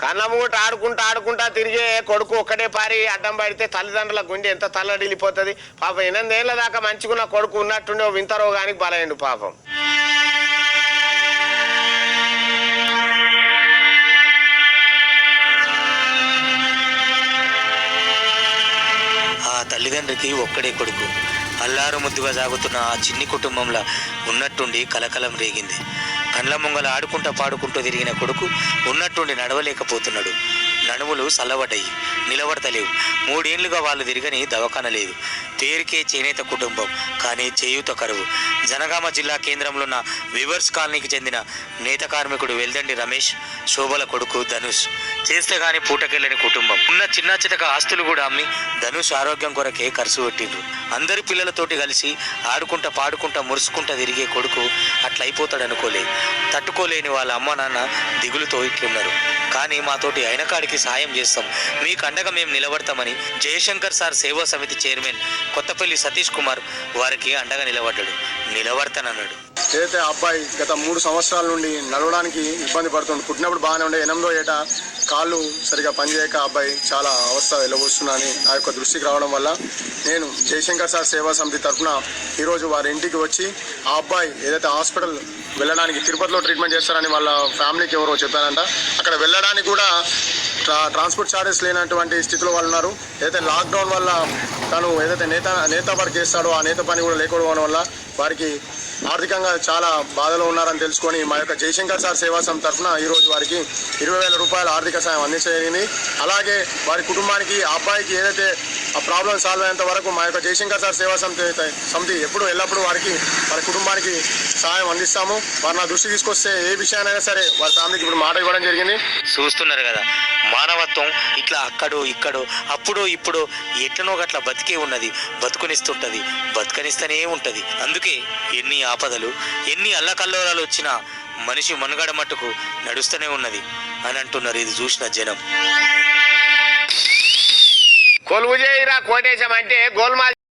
కన్నమూట ఆడుకుంటా ఆడుకుంటా తిరిగే కొడుకు ఒక్కడే పారి అడ్డం పడితే తల్లిదండ్రుల గుండె ఎంత తల్లడిల్లిపోతుంది. పాపం 8 ఏళ్ల దాకా మంచిగున్న కొడుకు ఉన్నట్టుండే ఓ వింత రోగానికి బలైండు పాపం. ఆ తల్లిదండ్రికి ఒక్కడే కొడుకు. అల్లారు ముద్దుగా సాగుతున్న ఆ చిన్ని కుటుంబంలో ఉన్నట్టుండి కలకలం రేగింది. కండ్ల ముంగల ఆడుకుంటూ పాడుకుంటూ తిరిగిన కొడుకు ఉన్నట్టుండి నడవలేకపోతున్నాడు. నడుములు సల్లబడ్డాయి, నిలబడతలేవు. 3 ఏళ్లుగా వాళ్ళు తిరగని దవాఖాన లేదు. పేరుకే చేనేత కుటుంబం, కానీ చేయూత కరువు. జనగామ జిల్లా కేంద్రంలో ఉన్న వివర్స్ కాలనీకి చెందిన నేత కార్మికుడు వెల్దండి రమేష్, శోభల కొడుకు ధనుష్. చేస్తే గాని పూటకెళ్ళని కుటుంబం. ఉన్న చిన్న చితక ఆస్తులు కూడా అమ్మి ధనుష్ ఆరోగ్యం కొరకే ఖర్చు పెట్టిండ్రు. అందరి పిల్లలతోటి కలిసి ఆడుకుంటా పాడుకుంటా మురుసుకుంటా తిరిగే కొడుకు అట్లా అయిపోతాడు అనుకోలేదు. తట్టుకోలేని వాళ్ళ అమ్మ నాన్న దిగులుతో ఇట్లున్నారు. కానీ మాతోటి అయిన కాడికి సాయం చేస్తాం, మీకు అండగా మేము నిలబడతామని జయశంకర్ సార్ సేవా సమితి చైర్మన్ కొత్తపల్లి సతీష్ కుమార్ వారికి అండగా నిలబడ్డాడు. నిలబడతానన్నాడు. ఏదైతే అబ్బాయి గత 3 సంవత్సరాల నుండి నడవడానికి ఇబ్బంది పడుతుంది. పుట్టినప్పుడు బాగానే ఉండే, 8వ ఏట కాళ్ళు సరిగా పనిచేయక అబ్బాయి చాలా అవస్థ వెళ్ళబోస్తున్నాని నా యొక్క దృష్టికి రావడం వల్ల నేను జయశంకర్ సార్ సేవా సమితి తరఫున ఈరోజు వారి ఇంటికి వచ్చి ఆ అబ్బాయి ఏదైతే హాస్పిటల్ వెళ్ళడానికి తిరుపతిలో ట్రీట్మెంట్ చేస్తారని వాళ్ళ ఫ్యామిలీకి ఎవరో చెప్పారంట. అక్కడ వెళ్ళడానికి కూడా ట్రాన్స్పోర్ట్ ఛార్జెస్ లేనటువంటి స్థితిలో వాళ్ళు ఉన్నారు. ఏదైతే లాక్డౌన్ వల్ల తను ఏదైతే నేత వర్క్ చేస్తాడో ఆ నేత పని కూడా లేకపోవడం వల్ల వారికి ఆర్థికంగా చాలా బాధలో ఉన్నారని తెలుసుకొని మా యొక్క జయశంకర్ సార్ సేవా సమితి తరఫున ఈరోజు వారికి 20,000 రూపాయల ఆర్థిక సాయం అందించగలిగింది. అలాగే వారి కుటుంబానికి ఆ అబ్బాయికి ఏదైతే ఆ ప్రాబ్లం సాల్వ్ అయ్యేంత వరకు మా యొక్క జయశంకర్ సార్ సేవా సమితి ఎల్లప్పుడూ వారి కుటుంబానికి సహాయం అందిస్తాము. వారు నా దృష్టి తీసుకొస్తే ఏ విషయానైనా సరే వారి ఫ్యామిలీకి ఇప్పుడు మాట ఇవ్వడం జరిగింది. చూస్తున్నారు కదా, మానవత్వం ఇట్లా అక్కడో ఇక్కడో అప్పుడో ఇప్పుడు ఎట్లనో గట్ల బతికే ఉన్నది, బతుకునిస్తుంటది, బతుకనిస్తూనే ఉంటది. అందుకే ఎన్ని ఆపదలు ఎన్ని అల్లకల్లోలాలు వచ్చినా మనిషి మనుగడ మట్టుకు నడుస్తూనే ఉన్నది అని అంటున్నారు ఇది చూసిన జనం. కొలువు చేయరా కోటేశం అంటే గోల్మాల్